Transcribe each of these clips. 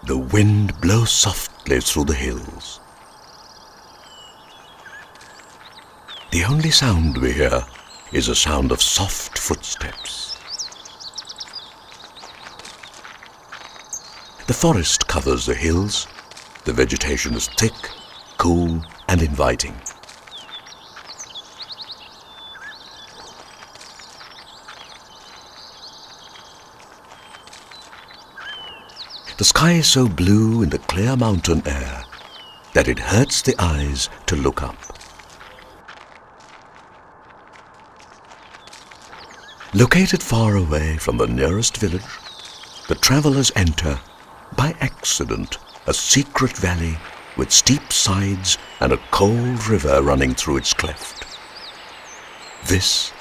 The wind blows softly through the hills. The only sound we hear is a sound of soft footsteps. The forest covers the hills. The vegetation is thick, cool, and inviting. The sky is so blue in the clear mountain air that it hurts the eyes to look up. Located far away from the nearest village, the travelers enter, by accident, a secret valley with steep sides and a cold river running through its cleft. This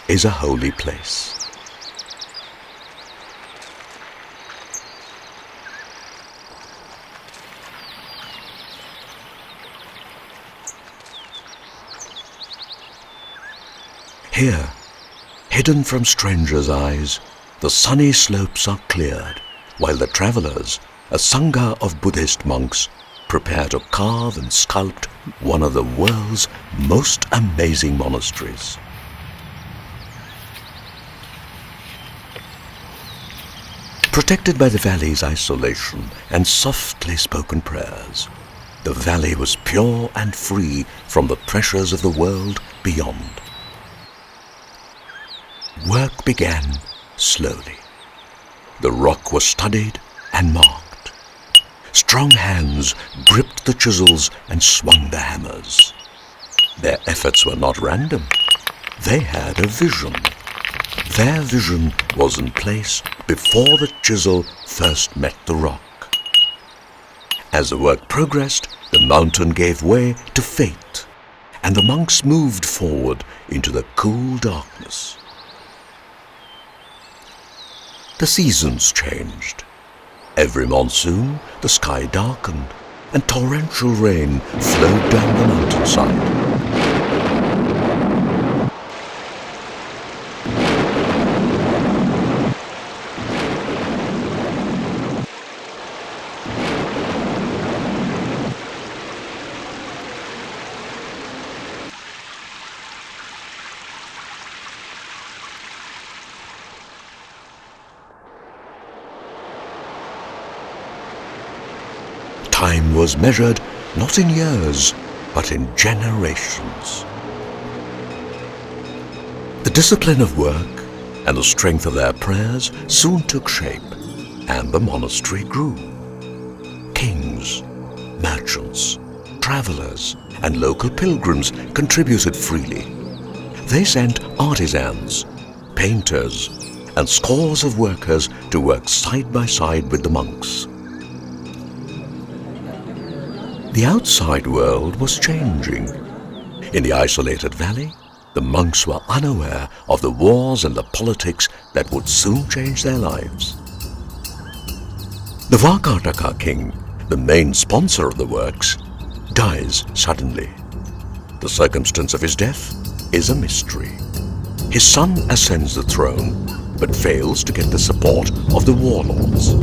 is a holy place. Here, hidden from strangers' eyes, the sunny slopes are cleared, while the travelers, a sangha of Buddhist monks, prepare to carve and sculpt one of the world's most amazing monasteries. Protected by the valley's isolation and softly spoken prayers, the valley was pure and free from the pressures of the world beyond. Work began slowly. The rock was studied and marked. Strong hands gripped the chisels and swung the hammers. Their efforts were not random. They had a vision. Their vision was in place before the chisel first met the rock. As the work progressed, the mountain gave way to fate, and the monks moved forward into the cool darkness. The seasons changed. Every monsoon, the sky darkened, and torrential rain flowed down the mountainside. Time was measured not in years, but in generations. The discipline of work and the strength of their prayers soon took shape, and the monastery grew. Kings, merchants, travelers, and local pilgrims contributed freely. They sent artisans, painters, and scores of workers to work side by side with the monks. The outside world was changing. In the isolated valley, the monks were unaware of the wars and the politics that would soon change their lives. The Vakataka king, the main sponsor of the works, dies suddenly. The circumstance of his death is a mystery. His son ascends the throne, but fails to get the support of the warlords.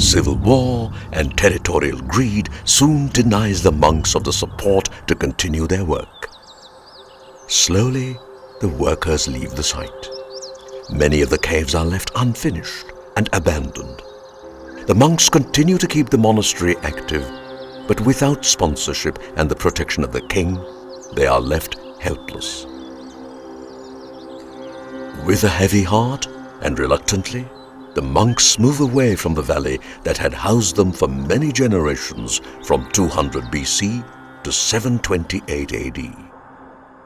Civil war and territorial greed soon denies the monks of the support to continue their work. Slowly, the workers leave the site. Many of the caves are left unfinished and abandoned. The monks continue to keep the monastery active, but without sponsorship and the protection of the king, they are left helpless. With a heavy heart and reluctantly, the monks move away from the valley that had housed them for many generations from 200 BC to 728 AD.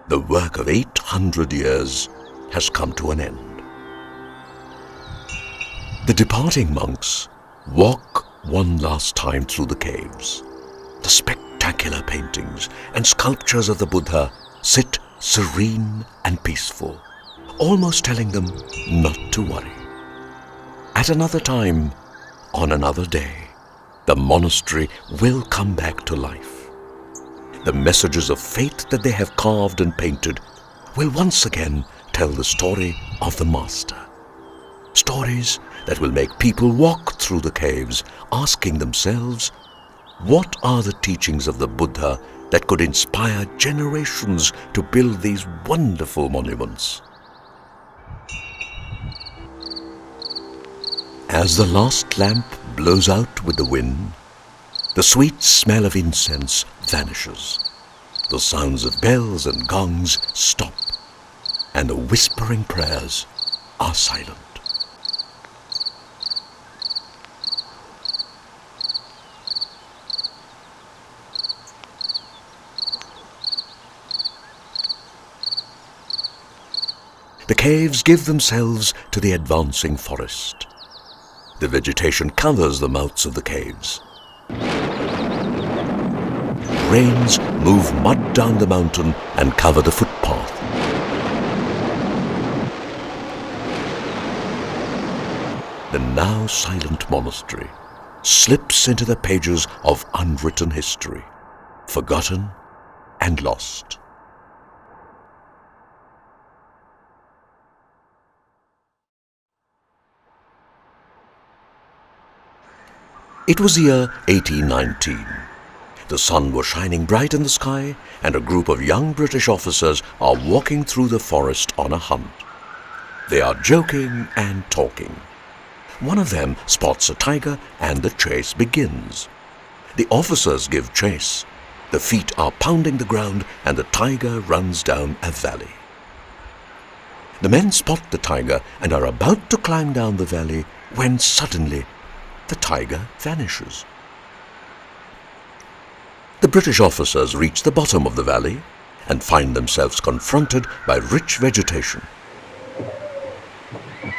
The work of 800 years has come to an end. The departing monks walk one last time through the caves. The spectacular paintings and sculptures of the Buddha sit serene and peaceful, almost telling them not to worry. At another time, on another day, the monastery will come back to life. The messages of faith that they have carved and painted will once again tell the story of the Master. Stories that will make people walk through the caves, asking themselves, what are the teachings of the Buddha that could inspire generations to build these wonderful monuments? As the last lamp blows out with the wind, the sweet smell of incense vanishes. The sounds of bells and gongs stop, and the whispering prayers are silent. The caves give themselves to the advancing forest. The vegetation covers the mouths of the caves. Rains move mud down the mountain and cover the footpath. The now silent monastery slips into the pages of unwritten history, forgotten and lost. It was the year 1819. The sun was shining bright in the sky, and a group of young British officers are walking through the forest on a hunt. They are joking and talking. One of them spots a tiger, and the chase begins. The officers give chase. The feet are pounding the ground, and the tiger runs down a valley. The men spot the tiger and are about to climb down the valley when suddenly the tiger vanishes. The British officers reach the bottom of the valley and find themselves confronted by rich vegetation.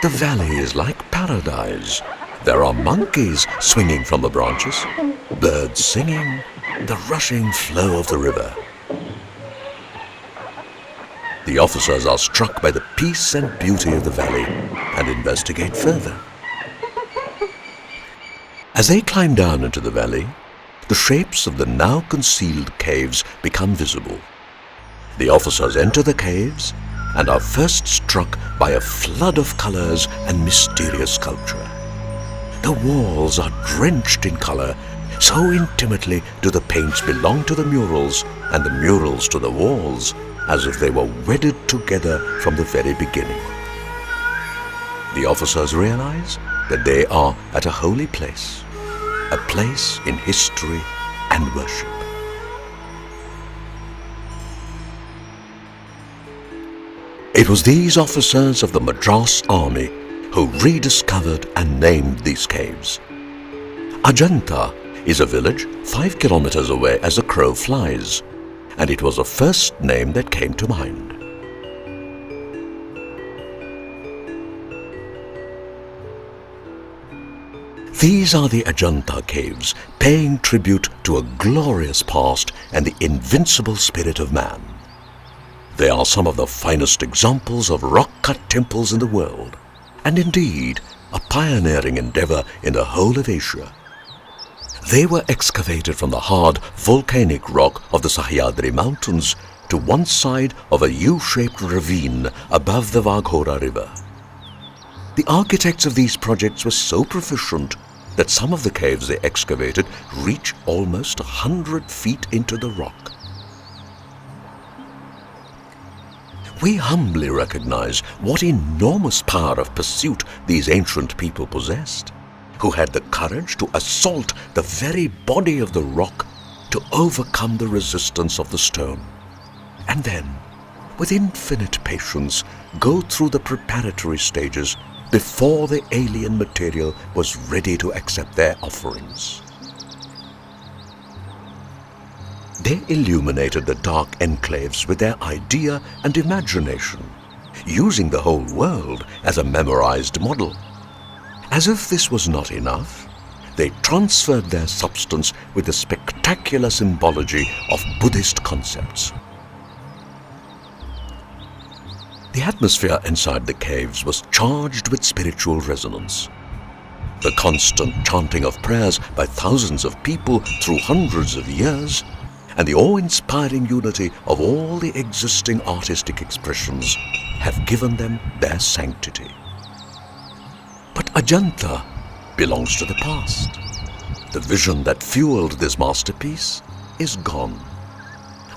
The valley is like paradise. There are monkeys swinging from the branches, birds singing, the rushing flow of the river. The officers are struck by the peace and beauty of the valley and investigate further. As they climb down into the valley, the shapes of the now concealed caves become visible. The officers enter the caves and are first struck by a flood of colors and mysterious sculpture. The walls are drenched in color, so intimately do the paints belong to the murals and the murals to the walls, as if they were wedded together from the very beginning. The officers realize that they are at a holy place, a place in history and worship. It was these officers of the Madras army who rediscovered and named these caves. Ajanta is a village 5 kilometers away as a crow flies, and it was the first name that came to mind. These are the Ajanta caves, paying tribute to a glorious past and the invincible spirit of man. They are some of the finest examples of rock-cut temples in the world, and indeed a pioneering endeavor in the whole of Asia. They were excavated from the hard volcanic rock of the Sahyadri Mountains to one side of a U-shaped ravine above the Vaghora River. The architects of these projects were so proficient that some of the caves they excavated reach almost 100 feet into the rock. We humbly recognize what enormous power of pursuit these ancient people possessed, who had the courage to assault the very body of the rock to overcome the resistance of the stone, and then, with infinite patience, go through the preparatory stages before the alien material was ready to accept their offerings. They illuminated the dark enclaves with their idea and imagination, using the whole world as a memorized model. As if this was not enough, they transferred their substance with the spectacular symbology of Buddhist concepts. The atmosphere inside the caves was charged with spiritual resonance. The constant chanting of prayers by thousands of people through hundreds of years, and the awe-inspiring unity of all the existing artistic expressions have given them their sanctity. But Ajanta belongs to the past. The vision that fueled this masterpiece is gone.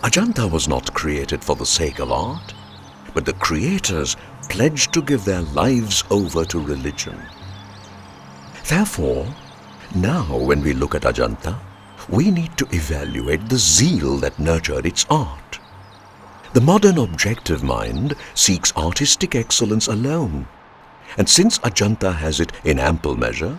Ajanta was not created for the sake of art, but the creators pledged to give their lives over to religion. Therefore, now when we look at Ajanta, we need to evaluate the zeal that nurtured its art. The modern objective mind seeks artistic excellence alone, and since Ajanta has it in ample measure,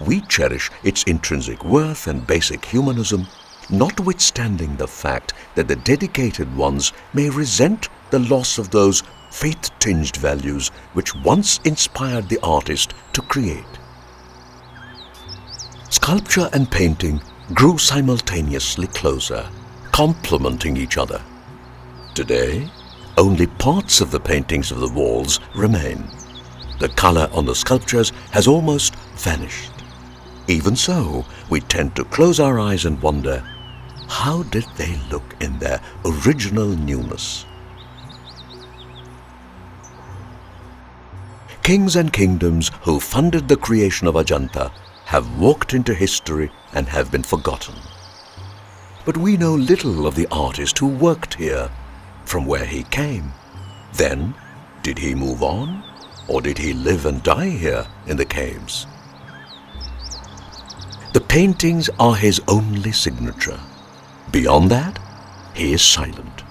we cherish its intrinsic worth and basic humanism, notwithstanding the fact that the dedicated ones may resent the loss of those faith-tinged values which once inspired the artist to create. Sculpture and painting grew simultaneously closer, complementing each other. Today, only parts of the paintings of the walls remain. The color on the sculptures has almost vanished. Even so, we tend to close our eyes and wonder, how did they look in their original newness? Kings and kingdoms who funded the creation of Ajanta have walked into history and have been forgotten. But we know little of the artist who worked here, from where he came. Then, did he move on, or did he live and die here in the caves? The paintings are his only signature. Beyond that, he is silent.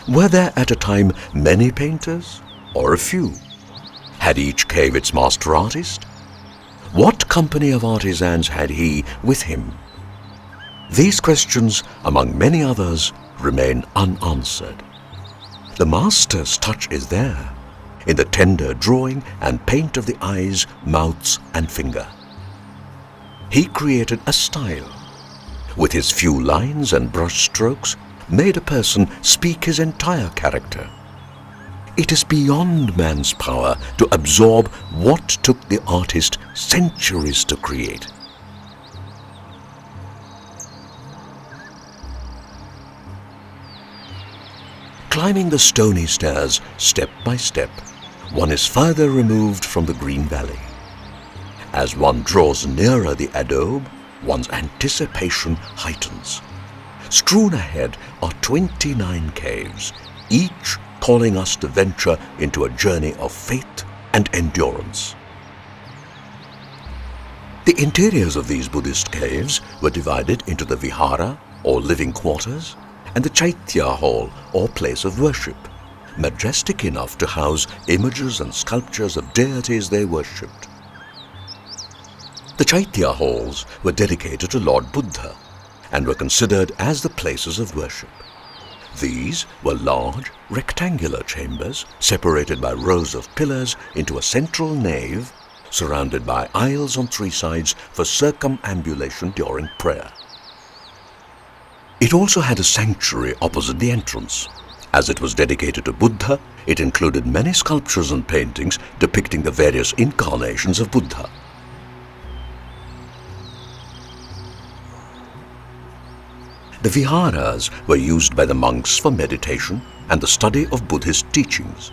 Were there at a time many painters, or a few? Had each cave its master artist? What company of artisans had he with him? These questions, among many others, remain unanswered. The master's touch is there, in the tender drawing and paint of the eyes, mouths and finger. He created a style. With his few lines and brush strokes, made a person speak his entire character. It is beyond man's power to absorb what took the artist centuries to create. Climbing the stony stairs step by step, one is further removed from the green valley. As one draws nearer the adobe, one's anticipation heightens. Strewn ahead are 29 caves, each calling us to venture into a journey of faith and endurance. The interiors of these Buddhist caves were divided into the vihara, or living quarters, and the chaitya hall, or place of worship, majestic enough to house images and sculptures of deities they worshipped. The chaitya halls were dedicated to Lord Buddha and were considered as the places of worship. These were large, rectangular chambers separated by rows of pillars into a central nave, surrounded by aisles on three sides for circumambulation during prayer. It also had a sanctuary opposite the entrance. As it was dedicated to Buddha, it included many sculptures and paintings depicting the various incarnations of Buddha. The viharas were used by the monks for meditation and the study of Buddhist teachings.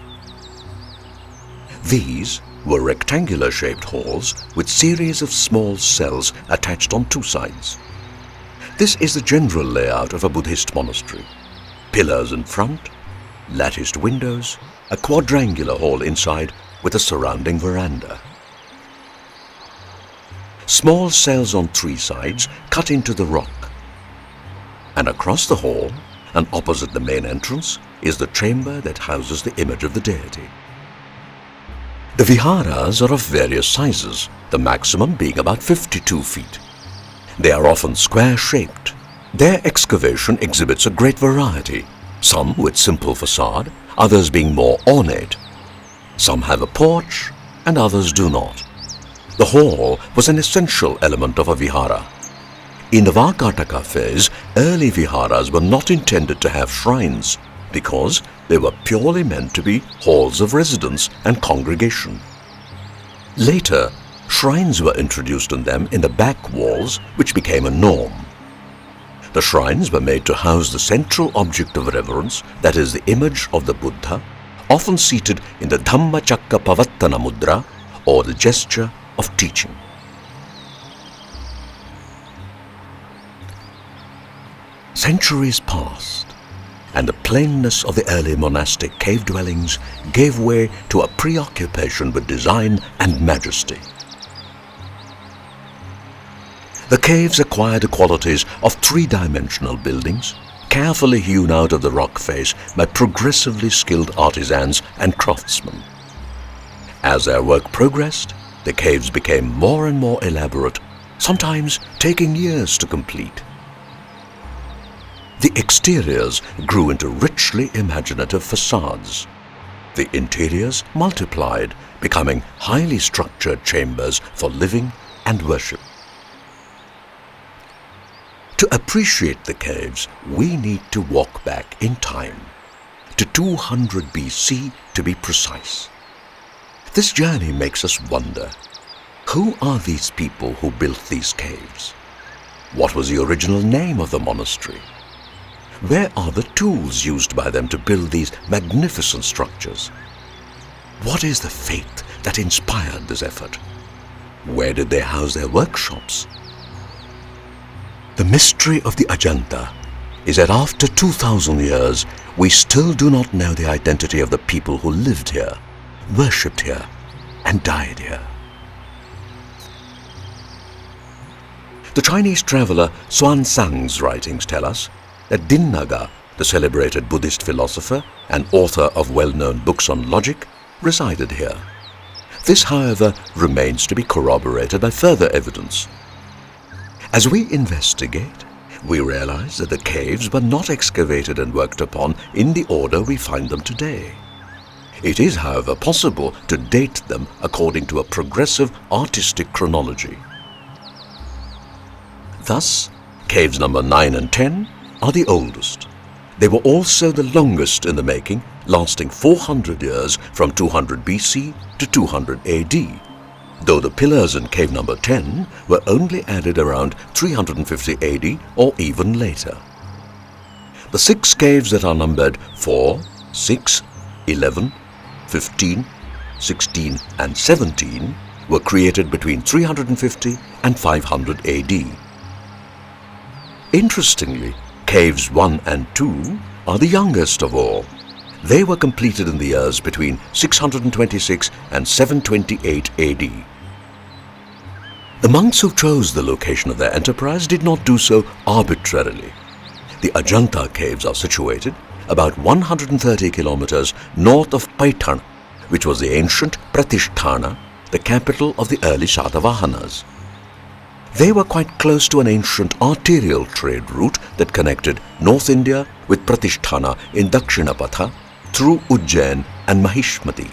These were rectangular-shaped halls with series of small cells attached on two sides. This is the general layout of a Buddhist monastery. Pillars in front, latticed windows, a quadrangular hall inside with a surrounding veranda. Small cells on three sides cut into the rock. And across the hall, and opposite the main entrance, is the chamber that houses the image of the deity. The viharas are of various sizes, the maximum being about 52 feet. They are often square-shaped. Their excavation exhibits a great variety, some with simple facade, others being more ornate. Some have a porch, and others do not. The hall was an essential element of a vihara. In the ajantacaves, early viharas were not intended to have shrines because they were purely meant to be halls of residence and congregation. Later, shrines were introduced in them in the back walls, which became a norm. The shrines were made to house the central object of reverence, that is the image of the Buddha, often seated in the Dhammacakkappavattana mudra, or the gesture of teaching. Centuries passed, and the plainness of the early monastic cave dwellings gave way to a preoccupation with design and majesty. The caves acquired the qualities of three-dimensional buildings, carefully hewn out of the rock face by progressively skilled artisans and craftsmen. As their work progressed, the caves became more and more elaborate, sometimes taking years to complete. The exteriors grew into richly imaginative facades. The interiors multiplied, becoming highly structured chambers for living and worship. To appreciate the caves, we need to walk back in time, to 200 BC to be precise. This journey makes us wonder, who are these people who built these caves? What was the original name of the monastery? Where are the tools used by them to build these magnificent structures? What is the faith that inspired this effort? Where did they house their workshops? The mystery of the Ajanta is that after 2000 years, we still do not know the identity of the people who lived here, worshipped here, and died here. The Chinese traveler Xuanzang's writings tell us that Dinnaga, the celebrated Buddhist philosopher and author of well-known books on logic, resided here. This, however, remains to be corroborated by further evidence. As we investigate, we realize that the caves were not excavated and worked upon in the order we find them today. It is, however, possible to date them according to a progressive artistic chronology. Thus, caves number 9 and 10 are the oldest. They were also the longest in the making, lasting 400 years from 200 BC to 200 AD, though the pillars in cave number 10 were only added around 350 AD or even later. The 6 caves that are numbered 4, 6, 11, 15, 16 and 17 were created between 350 and 500 AD. Interestingly, caves 1 and 2 are the youngest of all. They were completed in the years between 626 and 728 AD. The monks who chose the location of their enterprise did not do so arbitrarily. The Ajanta caves are situated about 130 kilometers north of Paithan, which was the ancient Pratisthana, the capital of the early Satavahanas. They were quite close to an ancient arterial trade route that connected North India with Pratisthana in Dakshinapatha through Ujjain and Mahishmati.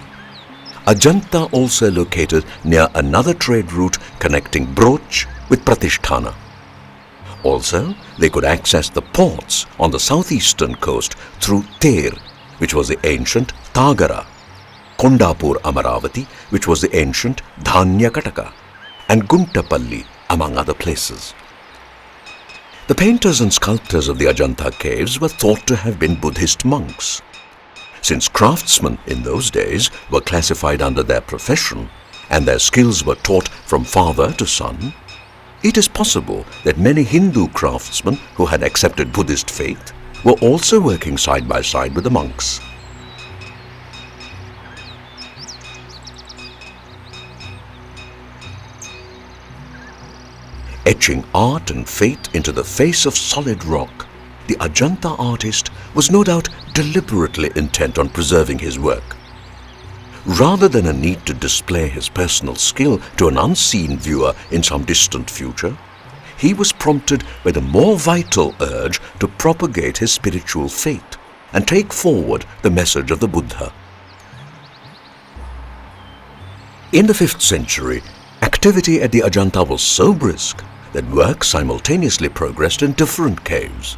Ajanta also located near another trade route connecting Broch with Pratisthana. Also, they could access the ports on the southeastern coast through Ter, which was the ancient Tagara, Kondapur Amaravati, which was the ancient Dhanya Kataka, and Guntapalli, among other places. The painters and sculptors of the Ajanta caves were thought to have been Buddhist monks. Since craftsmen in those days were classified under their profession and their skills were taught from father to son, it is possible that many Hindu craftsmen who had accepted Buddhist faith were also working side by side with the monks. Etching art and faith into the face of solid rock, the Ajanta artist was no doubt deliberately intent on preserving his work. Rather than a need to display his personal skill to an unseen viewer in some distant future, he was prompted by the more vital urge to propagate his spiritual faith and take forward the message of the Buddha. In the 5th century, activity at the Ajanta was so brisk that work simultaneously progressed in different caves.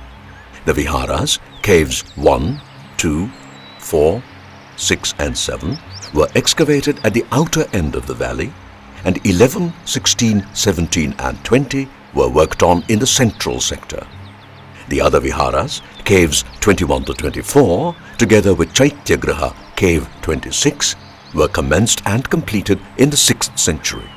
The viharas, caves 1, 2, 4, 6 and 7 were excavated at the outer end of the valley, and 11, 16, 17 and 20 were worked on in the central sector. The other viharas, caves 21 to 24, together with Chaityagraha, cave 26, were commenced and completed in the 6th century.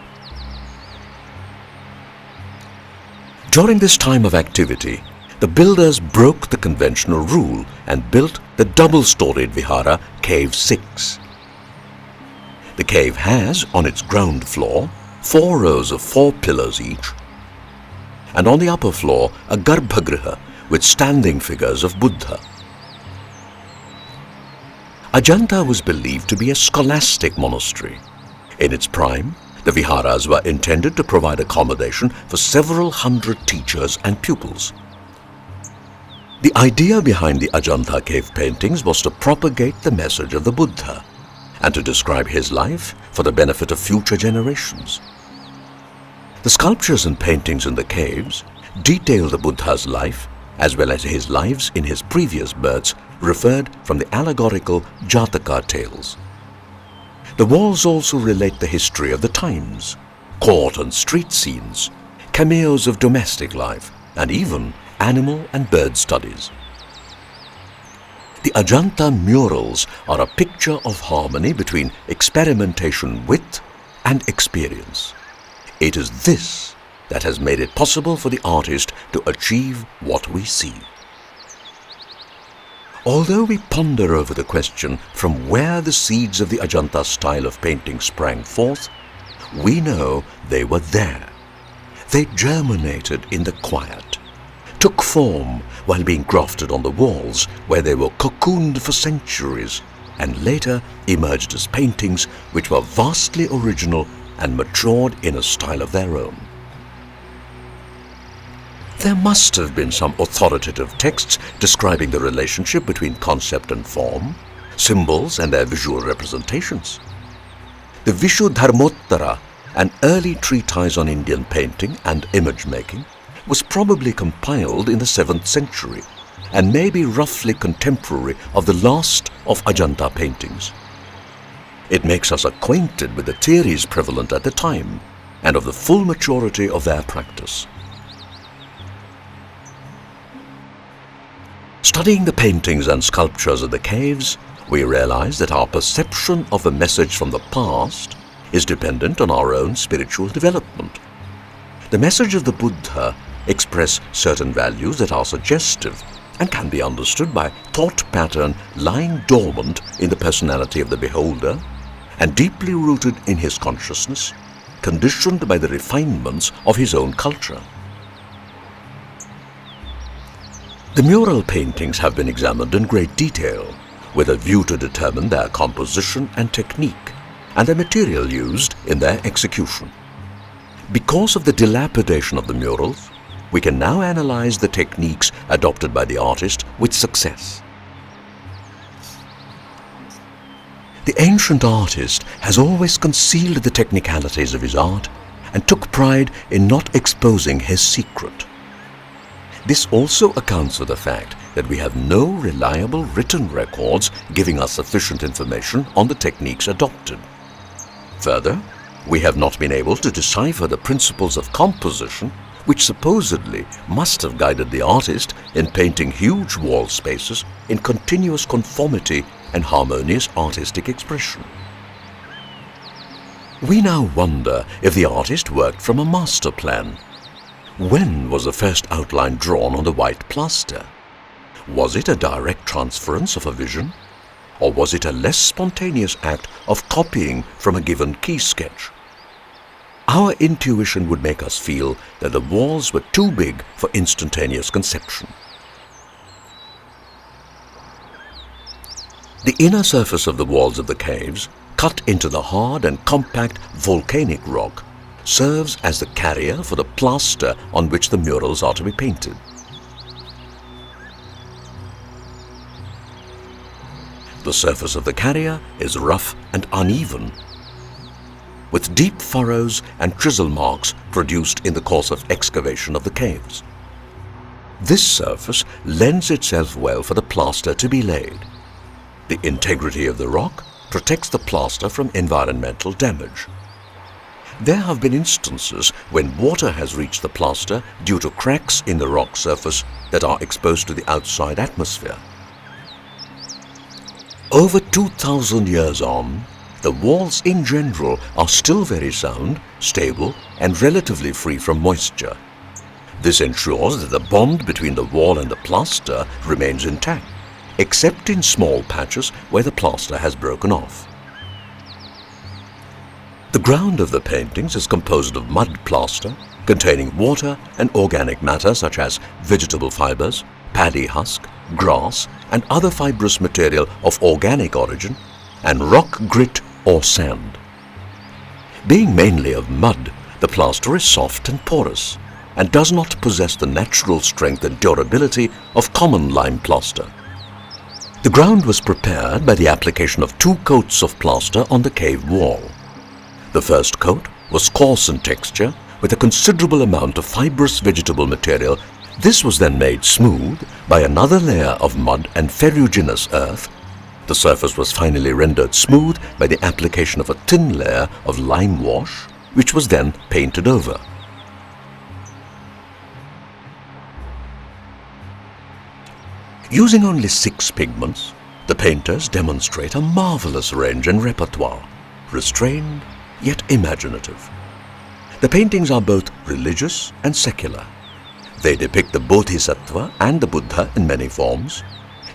During this time of activity, the builders broke the conventional rule and built the double-storied Vihara Cave 6. The cave has, on its ground floor, 4 rows of 4 pillars each, and on the upper floor a Garbhagriha with standing figures of Buddha. Ajanta was believed to be a scholastic monastery. In its prime, the viharas were intended to provide accommodation for several hundred teachers and pupils. The idea behind the Ajanta cave paintings was to propagate the message of the Buddha and to describe his life for the benefit of future generations. The sculptures and paintings in the caves detail the Buddha's life as well as his lives in his previous births, referred from the allegorical Jataka tales. The walls also relate the history of the times, court and street scenes, cameos of domestic life, and even animal and bird studies. The Ajanta murals are a picture of harmony between experimentation with and experience. It is this that has made it possible for the artist to achieve what we see. Although we ponder over the question from where the seeds of the Ajanta style of painting sprang forth, we know they were there. They germinated in the quiet, took form while being grafted on the walls where they were cocooned for centuries, and later emerged as paintings which were vastly original and matured in a style of their own. There must have been some authoritative texts describing the relationship between concept and form, symbols and their visual representations. The Vishuddharmottara, an early treatise on Indian painting and image making, was probably compiled in the 7th century and may be roughly contemporary of the last of Ajanta paintings. It makes us acquainted with the theories prevalent at the time and of the full maturity of their practice. Studying the paintings and sculptures of the caves, we realize that our perception of a message from the past is dependent on our own spiritual development. The message of the Buddha express certain values that are suggestive and can be understood by thought pattern lying dormant in the personality of the beholder and deeply rooted in his consciousness, conditioned by the refinements of his own culture. The mural paintings have been examined in great detail, with a view to determine their composition and technique, and the material used in their execution. Because of the dilapidation of the murals, we can now analyze the techniques adopted by the artist with success. The ancient artist has always concealed the technicalities of his art and took pride in not exposing his secret. This also accounts for the fact that we have no reliable written records giving us sufficient information on the techniques adopted. Further, we have not been able to decipher the principles of composition which supposedly must have guided the artist in painting huge wall spaces in continuous conformity and harmonious artistic expression. We now wonder if the artist worked from a master plan. When was the first outline drawn on the white plaster? Was it a direct transference of a vision? Or was it a less spontaneous act of copying from a given key sketch? Our intuition would make us feel that the walls were too big for instantaneous conception. The inner surface of the walls of the caves, cut into the hard and compact volcanic rock, serves as the carrier for the plaster on which the murals are to be painted. The surface of the carrier is rough and uneven, with deep furrows and chisel marks produced in the course of excavation of the caves. This surface lends itself well for the plaster to be laid. The integrity of the rock protects the plaster from environmental damage. There have been instances when water has reached the plaster due to cracks in the rock surface that are exposed to the outside atmosphere. Over 2,000 years on, the walls in general are still very sound, stable, and relatively free from moisture. This ensures that the bond between the wall and the plaster remains intact, except in small patches where the plaster has broken off. The ground of the paintings is composed of mud plaster containing water and organic matter such as vegetable fibers, paddy husk, grass and other fibrous material of organic origin, and rock grit or sand. Being mainly of mud, the plaster is soft and porous and does not possess the natural strength and durability of common lime plaster. The ground was prepared by the application of 2 coats of plaster on the cave wall. The first coat was coarse in texture with a considerable amount of fibrous vegetable material. This was then made smooth by another layer of mud and ferruginous earth. The surface was finally rendered smooth by the application of a thin layer of lime wash, which was then painted over. Using only 6 pigments, the painters demonstrate a marvelous range and repertoire, restrained yet imaginative. The paintings are both religious and secular. They depict the Bodhisattva and the Buddha in many forms,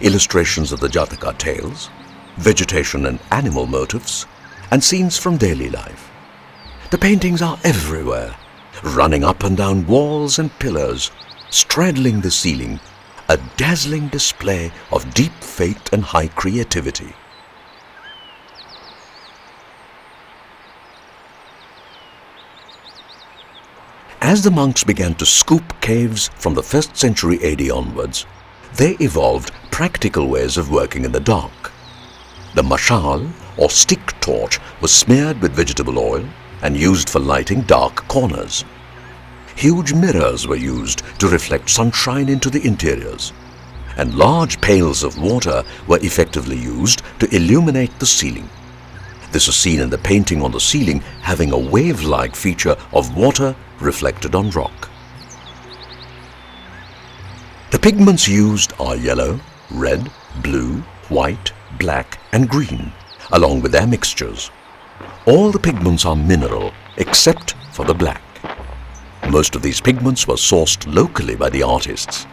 illustrations of the Jataka tales, vegetation and animal motifs, and scenes from daily life. The paintings are everywhere, running up and down walls and pillars, straddling the ceiling, a dazzling display of deep faith and high creativity. As the monks began to scoop caves from the 1st century AD onwards, they evolved practical ways of working in the dark. The mashal or stick torch was smeared with vegetable oil and used for lighting dark corners. Huge mirrors were used to reflect sunshine into the interiors, and large pails of water were effectively used to illuminate the ceiling. This is seen in the painting on the ceiling having a wave-like feature of water reflected on rock. The pigments used are yellow, red, blue, white, black and green, along with their mixtures. All the pigments are mineral except for the black. Most of these pigments were sourced locally by the artists.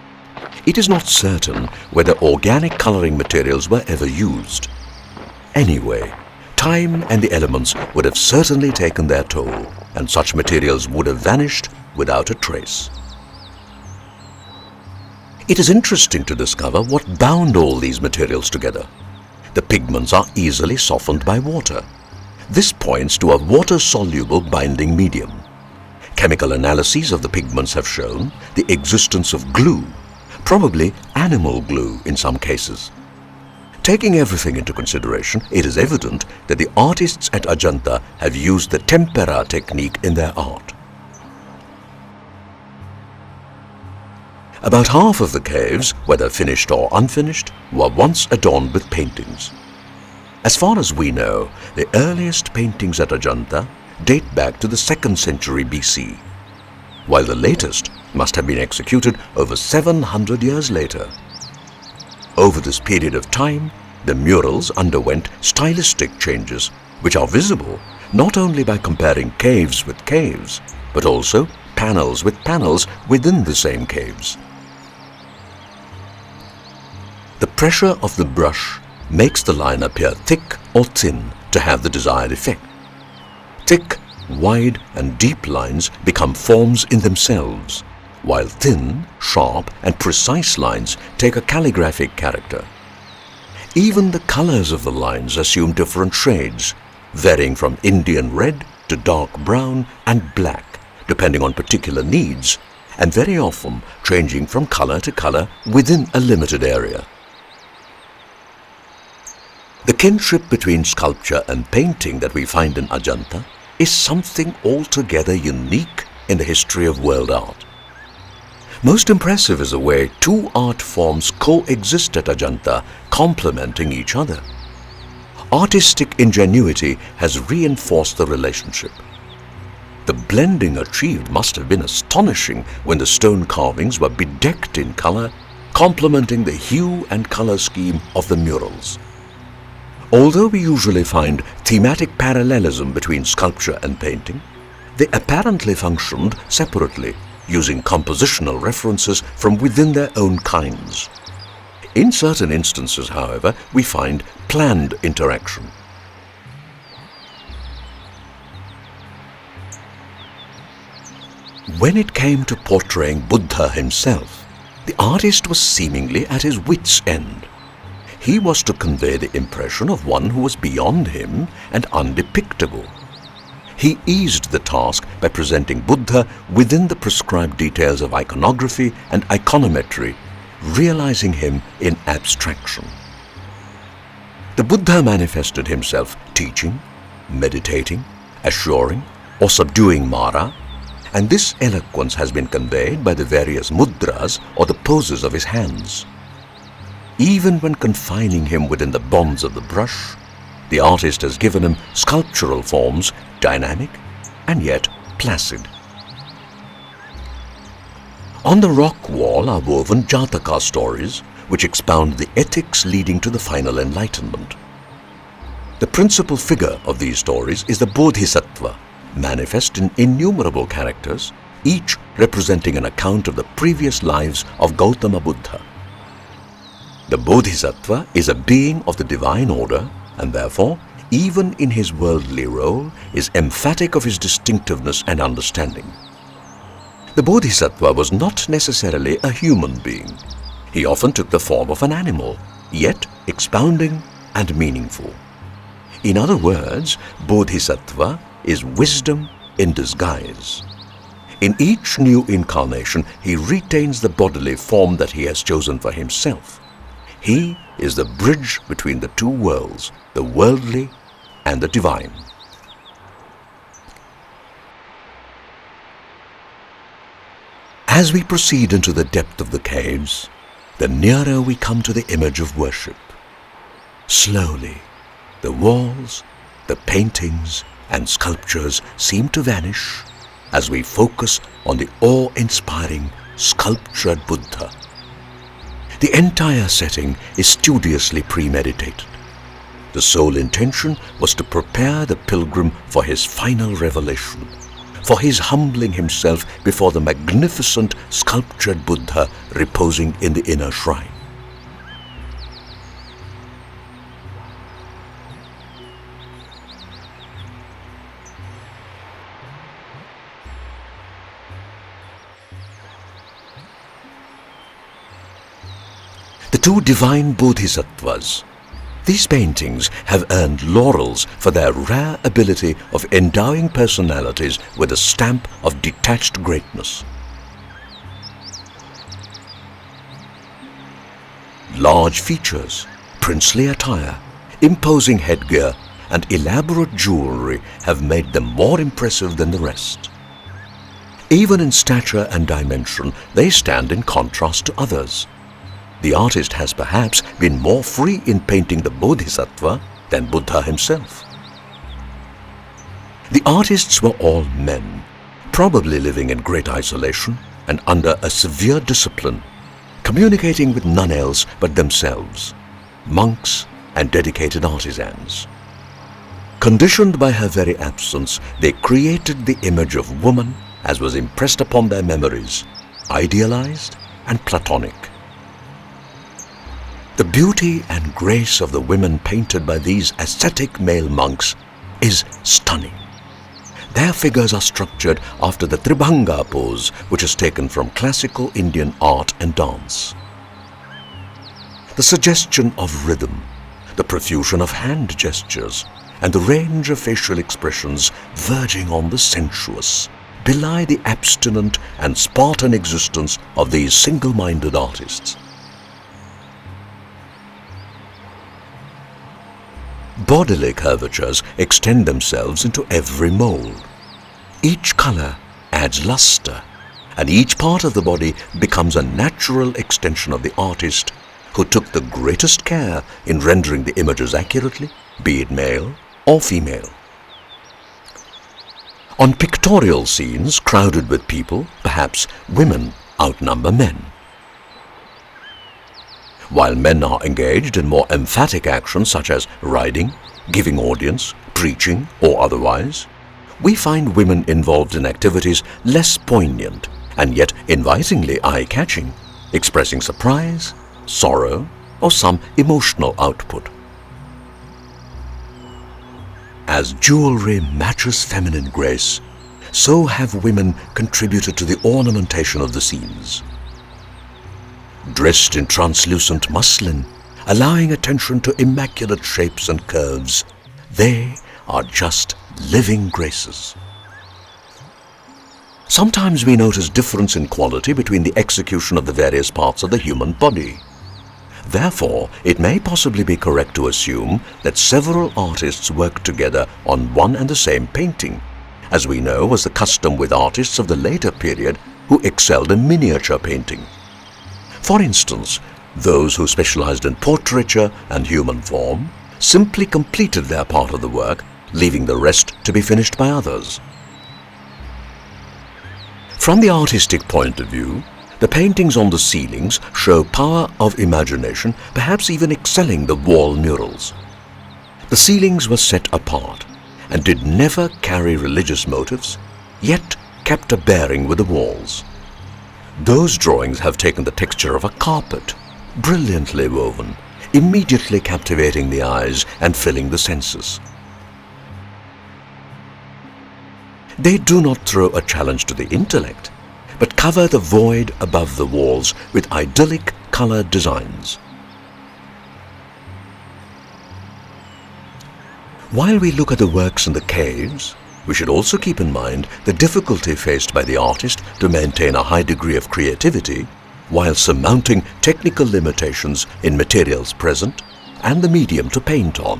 It is not certain whether organic coloring materials were ever used. Anyway, time and the elements would have certainly taken their toll, and such materials would have vanished without a trace. It is interesting to discover what bound all these materials together. The pigments are easily softened by water. This points to a water-soluble binding medium. Chemical analyses of the pigments have shown the existence of glue, probably animal glue in some cases. Taking everything into consideration, it is evident that the artists at Ajanta have used the tempera technique in their art. About half of the caves, whether finished or unfinished, were once adorned with paintings. As far as we know, the earliest paintings at Ajanta date back to the 2nd century BC, while the latest must have been executed over 700 years later. Over this period of time, the murals underwent stylistic changes, which are visible not only by comparing caves with caves, but also panels with panels within the same caves. The pressure of the brush makes the line appear thick or thin to have the desired effect. Thick, wide and deep lines become forms in themselves, while thin, sharp and precise lines take a calligraphic character. Even the colors of the lines assume different shades, varying from Indian red to dark brown and black, depending on particular needs, and very often changing from color to color within a limited area. The kinship between sculpture and painting that we find in Ajanta is something altogether unique in the history of world art. Most impressive is the way 2 art forms coexist at Ajanta, complementing each other. Artistic ingenuity has reinforced the relationship. The blending achieved must have been astonishing when the stone carvings were bedecked in color, complementing the hue and color scheme of the murals. Although we usually find thematic parallelism between sculpture and painting, they apparently functioned separately using compositional references from within their own kinds. In certain instances, however, we find planned interaction. When it came to portraying Buddha himself, the artist was seemingly at his wits' end. He was to convey the impression of one who was beyond him and undepictable. He eased the task by presenting Buddha within the prescribed details of iconography and iconometry, realizing him in abstraction. The Buddha manifested himself teaching, meditating, assuring, or subduing Mara, and this eloquence has been conveyed by the various mudras or the poses of his hands. Even when confining him within the bonds of the brush, the artist has given him sculptural forms, dynamic and yet placid. On the rock wall are woven Jataka stories, which expound the ethics leading to the final enlightenment. The principal figure of these stories is the Bodhisattva, manifest in innumerable characters, each representing an account of the previous lives of Gautama Buddha. The Bodhisattva is a being of the divine order and therefore, even in his worldly role, is emphatic of his distinctiveness and understanding. The Bodhisattva was not necessarily a human being. He often took the form of an animal, yet expounding and meaningful. In other words, Bodhisattva is wisdom in disguise. In each new incarnation, he retains the bodily form that he has chosen for himself. He is the bridge between the two worlds, the worldly and the divine. As we proceed into the depth of the caves, the nearer we come to the image of worship. Slowly, the walls, the paintings and sculptures seem to vanish as we focus on the awe-inspiring sculptured Buddha. The entire setting is studiously premeditated. The sole intention was to prepare the pilgrim for his final revelation, for his humbling himself before the magnificent sculptured Buddha reposing in the inner shrine. The two divine bodhisattvas. These paintings have earned laurels for their rare ability of endowing personalities with a stamp of detached greatness. Large features, princely attire, imposing headgear and elaborate jewelry have made them more impressive than the rest. Even in stature and dimension, they stand in contrast to others. The artist has perhaps been more free in painting the Bodhisattva than Buddha himself. The artists were all men, probably living in great isolation and under a severe discipline, communicating with none else but themselves, monks and dedicated artisans. Conditioned by her very absence, they created the image of woman as was impressed upon their memories, idealized and platonic. The beauty and grace of the women painted by these ascetic male monks is stunning. Their figures are structured after the Tribhanga pose, which is taken from classical Indian art and dance. The suggestion of rhythm, the profusion of hand gestures, and the range of facial expressions verging on the sensuous belie the abstinent and Spartan existence of these single-minded artists. Bodily curvatures extend themselves into every mold. Each color adds luster, and each part of the body becomes a natural extension of the artist who took the greatest care in rendering the images accurately, be it male or female. On pictorial scenes crowded with people, perhaps women outnumber men. While men are engaged in more emphatic actions such as riding, giving audience, preaching or otherwise, we find women involved in activities less poignant and yet invitingly eye-catching, expressing surprise, sorrow, or some emotional output. As jewelry matches feminine grace, so have women contributed to the ornamentation of the scenes. Dressed in translucent muslin, allowing attention to immaculate shapes and curves, they are just living graces. Sometimes we notice difference in quality between the execution of the various parts of the human body. Therefore, it may possibly be correct to assume that several artists worked together on one and the same painting, as we know was the custom with artists of the later period who excelled in miniature painting. For instance, those who specialized in portraiture and human form simply completed their part of the work, leaving the rest to be finished by others. From the artistic point of view, the paintings on the ceilings show power of imagination, perhaps even excelling the wall murals. The ceilings were set apart and did never carry religious motives, yet kept a bearing with the walls. Those drawings have taken the texture of a carpet, brilliantly woven, immediately captivating the eyes and filling the senses. They do not throw a challenge to the intellect, but cover the void above the walls with idyllic colored designs. While we look at the works in the caves, we should also keep in mind the difficulty faced by the artist to maintain a high degree of creativity while surmounting technical limitations in materials present and the medium to paint on.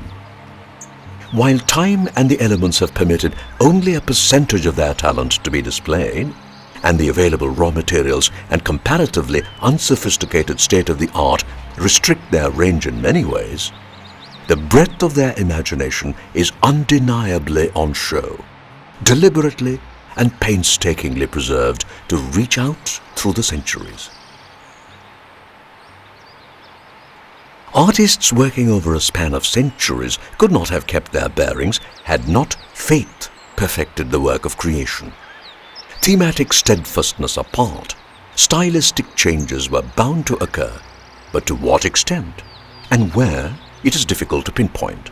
While time and the elements have permitted only a percentage of their talent to be displayed, and the available raw materials and comparatively unsophisticated state of the art restrict their range in many ways, the breadth of their imagination is undeniably on show, deliberately and painstakingly preserved to reach out through the centuries. Artists working over a span of centuries could not have kept their bearings had not faith perfected the work of creation. Thematic steadfastness apart, stylistic changes were bound to occur, but to what extent and where it is difficult to pinpoint.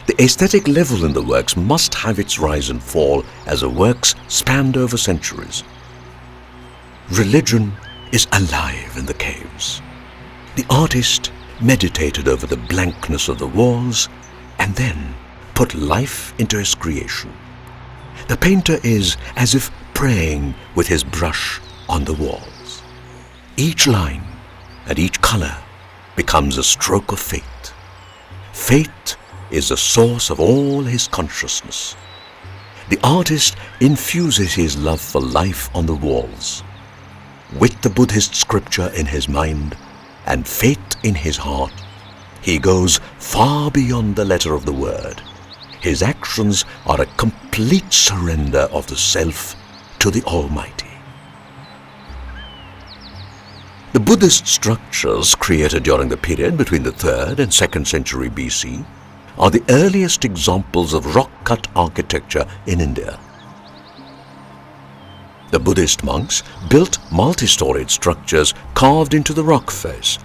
The aesthetic level in the works must have its rise and fall as the works spanned over centuries. Religion is alive in the caves. The artist meditated over the blankness of the walls and then put life into his creation. The painter is as if praying with his brush on the walls. Each line and each color becomes a stroke of faith. Faith is the source of all his consciousness. The artist infuses his love for life on the walls. With the Buddhist scripture in his mind and faith in his heart, he goes far beyond the letter of the word. His actions are a complete surrender of the self to the Almighty. The Buddhist structures created during the period between the 3rd and 2nd century BC are the earliest examples of rock-cut architecture in India. The Buddhist monks built multi-storied structures carved into the rock face.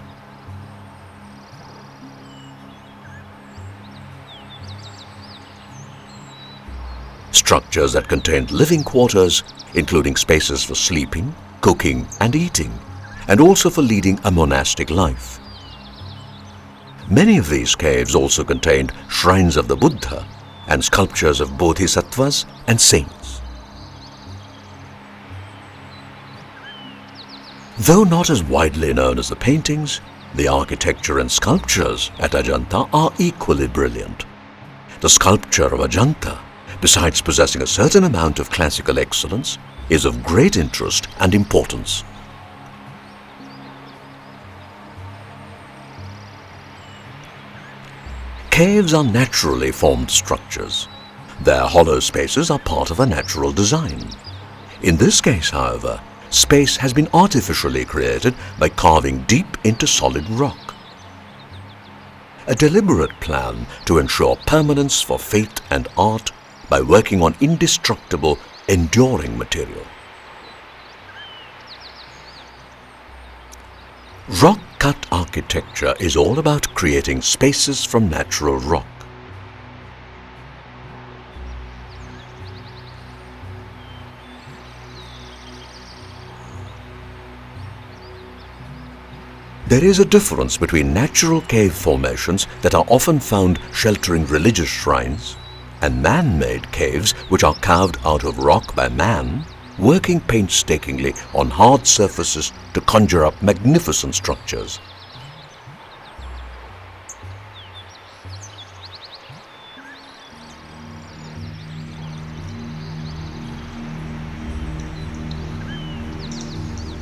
Structures that contained living quarters, including spaces for sleeping, cooking and eating, and also for leading a monastic life. Many of these caves also contained shrines of the Buddha and sculptures of bodhisattvas and saints. Though not as widely known as the paintings, the architecture and sculptures at Ajanta are equally brilliant. The sculpture of Ajanta, besides possessing a certain amount of classical excellence, is of great interest and importance. Caves are naturally formed structures. Their hollow spaces are part of a natural design. In this case, however, space has been artificially created by carving deep into solid rock. A deliberate plan to ensure permanence for faith and art by working on indestructible, enduring material. Rock-cut architecture is all about creating spaces from natural rock. There is a difference between natural cave formations that are often found sheltering religious shrines and man-made caves which are carved out of rock by man, working painstakingly on hard surfaces to conjure up magnificent structures.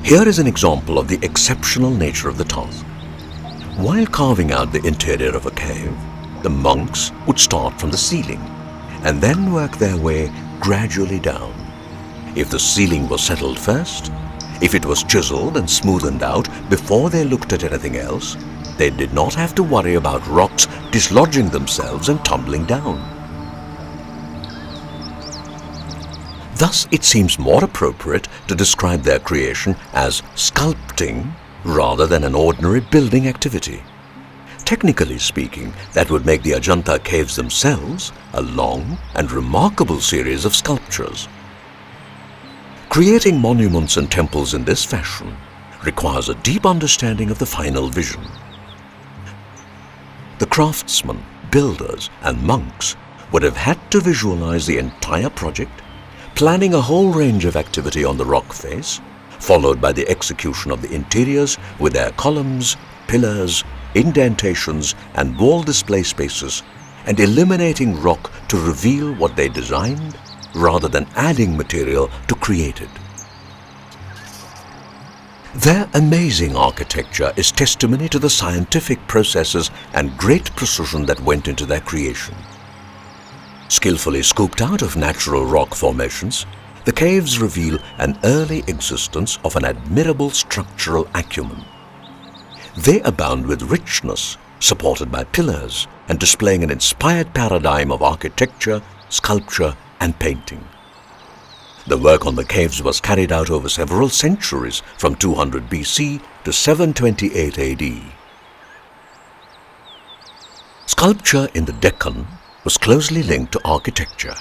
Here is an example of the exceptional nature of the task. While carving out the interior of a cave, the monks would start from the ceiling and then work their way gradually down. If the ceiling was settled first, if it was chiseled and smoothened out before they looked at anything else, they did not have to worry about rocks dislodging themselves and tumbling down. Thus, it seems more appropriate to describe their creation as sculpting rather than an ordinary building activity. Technically speaking, that would make the Ajanta caves themselves a long and remarkable series of sculptures. Creating monuments and temples in this fashion requires a deep understanding of the final vision. The craftsmen, builders, and monks would have had to visualize the entire project, planning a whole range of activity on the rock face, followed by the execution of the interiors with their columns, pillars, indentations and wall display spaces, and eliminating rock to reveal what they designed rather than adding material to create it. Their amazing architecture is testimony to the scientific processes and great precision that went into their creation. Skillfully scooped out of natural rock formations, the caves reveal an early existence of an admirable structural acumen. They abound with richness, supported by pillars and displaying an inspired paradigm of architecture, sculpture, and painting. The work on the caves was carried out over several centuries, from 200 BC to 728 AD. Sculpture in the Deccan was closely linked to architecture.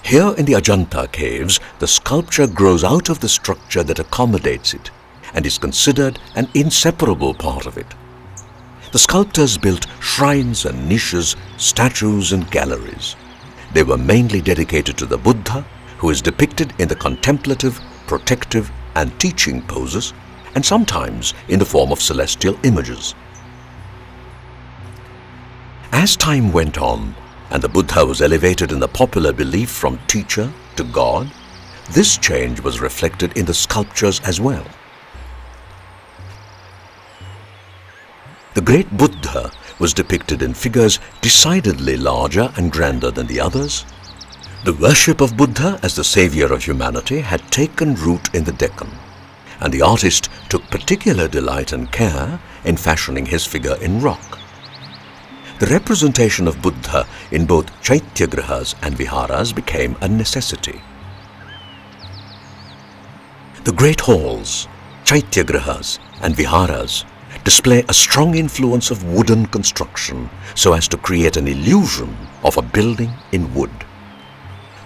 Here in the Ajanta caves, the sculpture grows out of the structure that accommodates it and is considered an inseparable part of it. The sculptors built shrines and niches, statues and galleries. They were mainly dedicated to the Buddha, who is depicted in the contemplative, protective and teaching poses, and sometimes in the form of celestial images. As time went on, and the Buddha was elevated in the popular belief from teacher to God, this change was reflected in the sculptures as well. The great Buddha was depicted in figures decidedly larger and grander than the others. The worship of Buddha as the savior of humanity had taken root in the Deccan, and the artist took particular delight and care in fashioning his figure in rock. The representation of Buddha in both Chaityagrahas and Viharas became a necessity. The great halls, Chaityagrahas and Viharas, display a strong influence of wooden construction so as to create an illusion of a building in wood.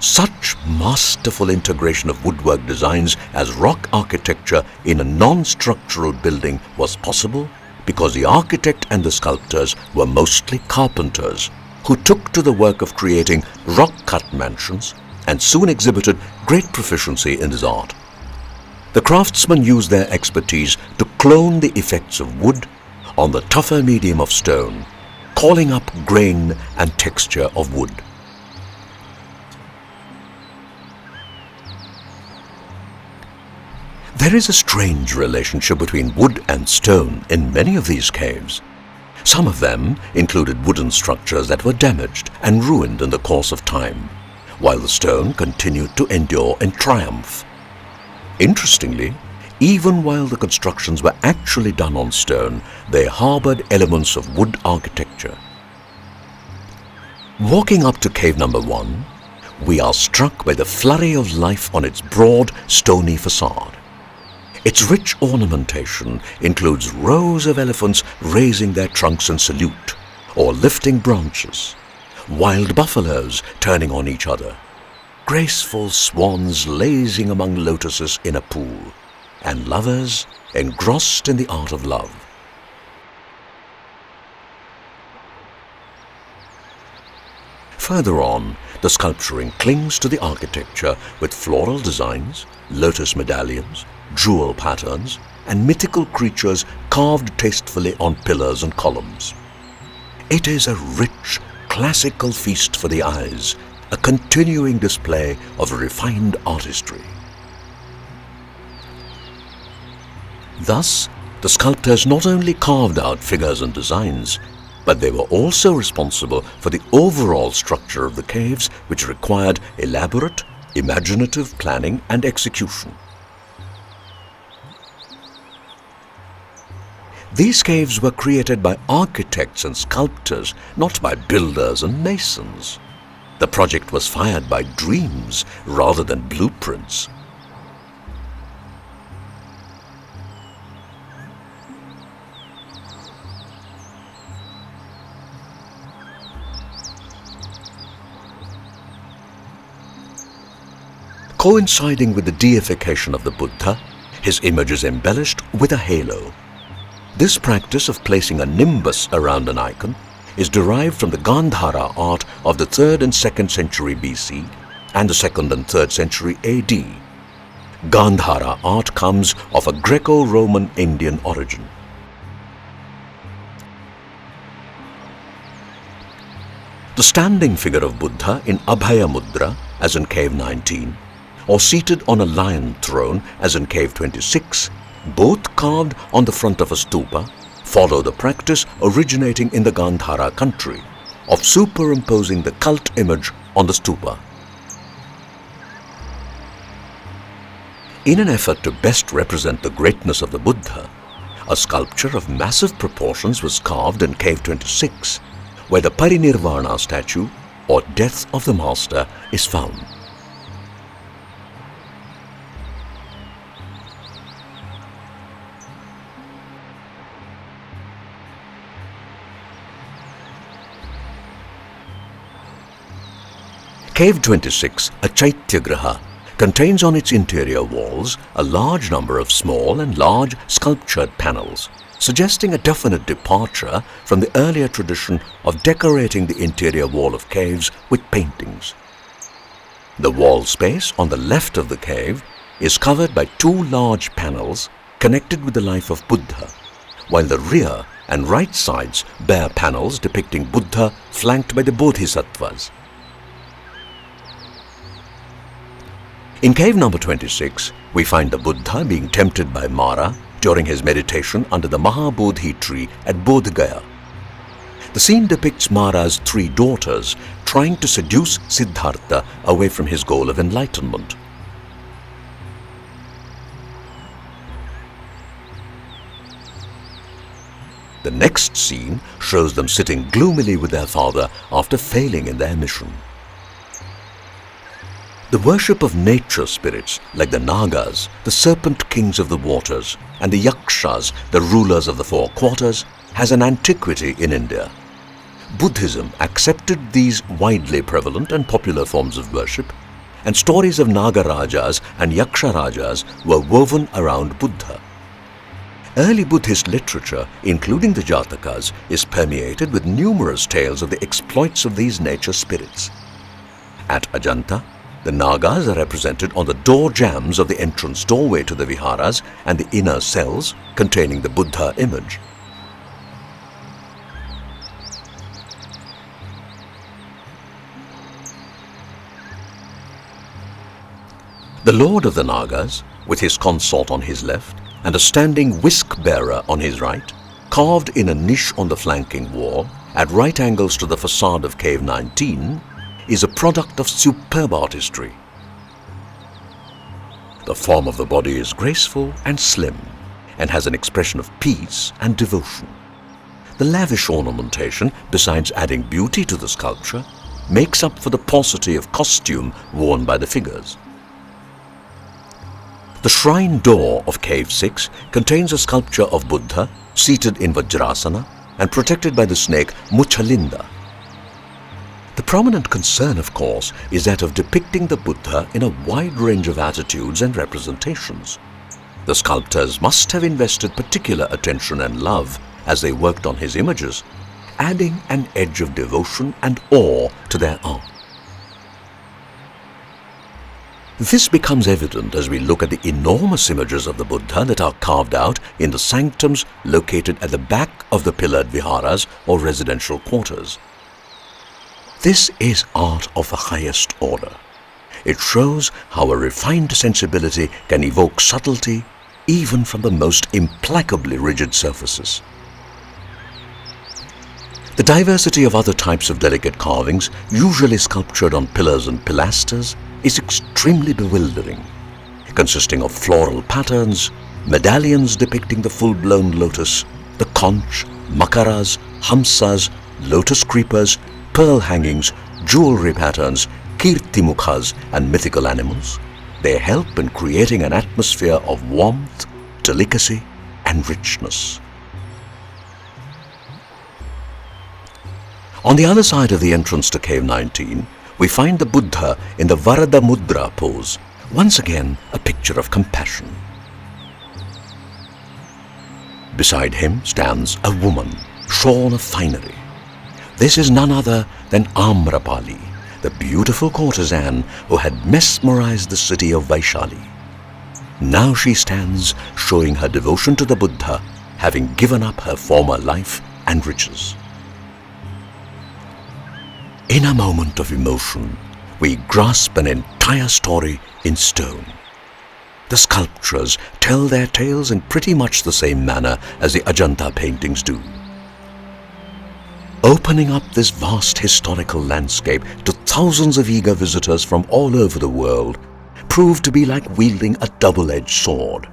Such masterful integration of woodwork designs as rock architecture in a non-structural building was possible because the architect and the sculptors were mostly carpenters who took to the work of creating rock-cut mansions and soon exhibited great proficiency in this art. The craftsmen used their expertise to clone the effects of wood on the tougher medium of stone, calling up grain and texture of wood. There is a strange relationship between wood and stone in many of these caves. Some of them included wooden structures that were damaged and ruined in the course of time, while the stone continued to endure in triumph. Interestingly, even while the constructions were actually done on stone, they harbored elements of wood architecture. Walking up to cave number 1, we are struck by the flurry of life on its broad, stony facade. Its rich ornamentation includes rows of elephants raising their trunks in salute or lifting branches, wild buffaloes turning on each other, graceful swans lazing among lotuses in a pool, and lovers engrossed in the art of love. Further on, the sculpturing clings to the architecture with floral designs, lotus medallions, jewel patterns, and mythical creatures carved tastefully on pillars and columns. It is a rich, classical feast for the eyes, a continuing display of refined artistry. Thus, the sculptors not only carved out figures and designs, but they were also responsible for the overall structure of the caves, which required elaborate, imaginative planning and execution. These caves were created by architects and sculptors, not by builders and masons. The project was fired by dreams rather than blueprints. Coinciding with the deification of the Buddha, his image is embellished with a halo. This practice of placing a nimbus around an icon is derived from the Gandhara art of the 3rd and 2nd century BC and the 2nd and 3rd century AD. Gandhara art comes of a Greco-Roman Indian origin. The standing figure of Buddha in Abhaya Mudra, as in Cave 19, or seated on a lion throne, as in Cave 26, both carved on the front of a stupa, follow the practice originating in the Gandhara country of superimposing the cult image on the stupa. In an effort to best represent the greatness of the Buddha, a sculpture of massive proportions was carved in Cave 26, where the Parinirvana statue, or Death of the Master, is found. Cave 26, a Chaityagraha, contains on its interior walls a large number of small and large sculptured panels, suggesting a definite departure from the earlier tradition of decorating the interior wall of caves with paintings. The wall space on the left of the cave is covered by 2 large panels connected with the life of Buddha, while the rear and right sides bear panels depicting Buddha flanked by the Bodhisattvas. In cave number 26, we find the Buddha being tempted by Mara during his meditation under the Mahabodhi tree at Bodh Gaya. The scene depicts Mara's 3 daughters trying to seduce Siddhartha away from his goal of enlightenment. The next scene shows them sitting gloomily with their father after failing in their mission. The worship of nature spirits like the Nagas, the serpent kings of the waters, and the Yakshas, the rulers of the 4 quarters, has an antiquity in India. Buddhism accepted these widely prevalent and popular forms of worship, and stories of Nagarajas and Yaksharajas were woven around Buddha. Early Buddhist literature, including the Jatakas, is permeated with numerous tales of the exploits of these nature spirits. At Ajanta, the Nagas are represented on the door jambs of the entrance doorway to the viharas and the inner cells containing the Buddha image. The lord of the Nagas, with his consort on his left and a standing whisk-bearer on his right, carved in a niche on the flanking wall at right angles to the facade of Cave 19, is a product of superb artistry. The form of the body is graceful and slim and has an expression of peace and devotion. The lavish ornamentation, besides adding beauty to the sculpture, makes up for the paucity of costume worn by the figures. The shrine door of Cave 6 contains a sculpture of Buddha seated in Vajrasana and protected by the snake Muchalinda. The prominent concern, of course, is that of depicting the Buddha in a wide range of attitudes and representations. The sculptors must have invested particular attention and love as they worked on his images, adding an edge of devotion and awe to their art. This becomes evident as we look at the enormous images of the Buddha that are carved out in the sanctums located at the back of the pillared viharas or residential quarters. This is art of the highest order. It shows how a refined sensibility can evoke subtlety even from the most implacably rigid surfaces. The diversity of other types of delicate carvings, usually sculptured on pillars and pilasters, is extremely bewildering, consisting of floral patterns, medallions depicting the full-blown lotus, the conch, makaras, hamsas, lotus creepers, pearl hangings, jewelry patterns, kirtimukhas and mythical animals. They help in creating an atmosphere of warmth, delicacy and richness. On the other side of the entrance to Cave 19, we find the Buddha in the Varada Mudra pose, once again a picture of compassion. Beside him stands a woman, shorn of finery. This is none other than Amrapali, the beautiful courtesan who had mesmerized the city of Vaishali. Now she stands showing her devotion to the Buddha, having given up her former life and riches. In a moment of emotion, we grasp an entire story in stone. The sculptures tell their tales in pretty much the same manner as the Ajanta paintings do. Opening up this vast historical landscape to thousands of eager visitors from all over the world proved to be like wielding a double-edged sword.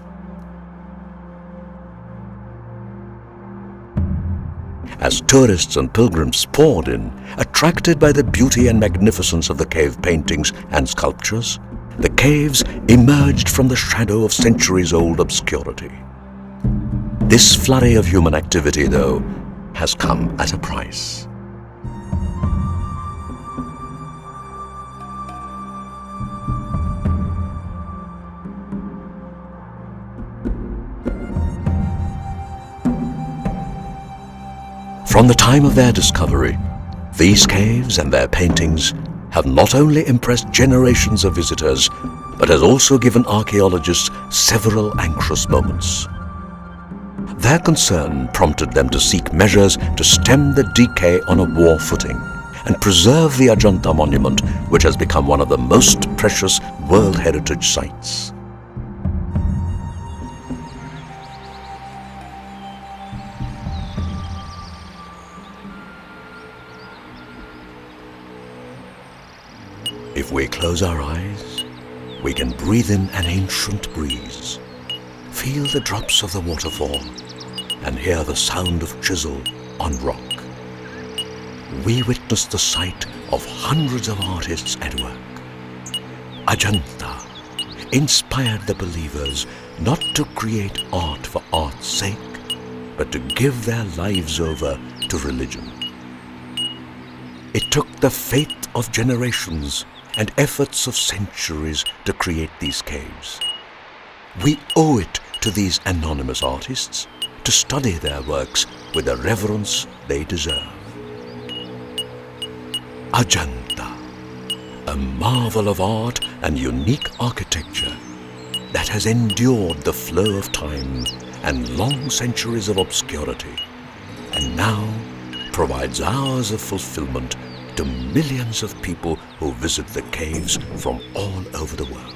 As tourists and pilgrims poured in, attracted by the beauty and magnificence of the cave paintings and sculptures, the caves emerged from the shadow of centuries-old obscurity. This flurry of human activity, though, has come at a price. From the time of their discovery, these caves and their paintings have not only impressed generations of visitors, but has also given archaeologists several anxious moments. Their concern prompted them to seek measures to stem the decay on a war footing and preserve the Ajanta monument, which has become one of the most precious World Heritage Sites. If we close our eyes, we can breathe in an ancient breeze, feel the drops of the waterfall, and hear the sound of chisel on rock. We witness the sight of hundreds of artists at work. Ajanta inspired the believers not to create art for art's sake, but to give their lives over to religion. It took the faith of generations and efforts of centuries to create these caves. We owe it to these anonymous artists to study their works with the reverence they deserve. Ajanta, a marvel of art and unique architecture that has endured the flow of time and long centuries of obscurity, and now provides hours of fulfillment to millions of people who visit the caves from all over the world.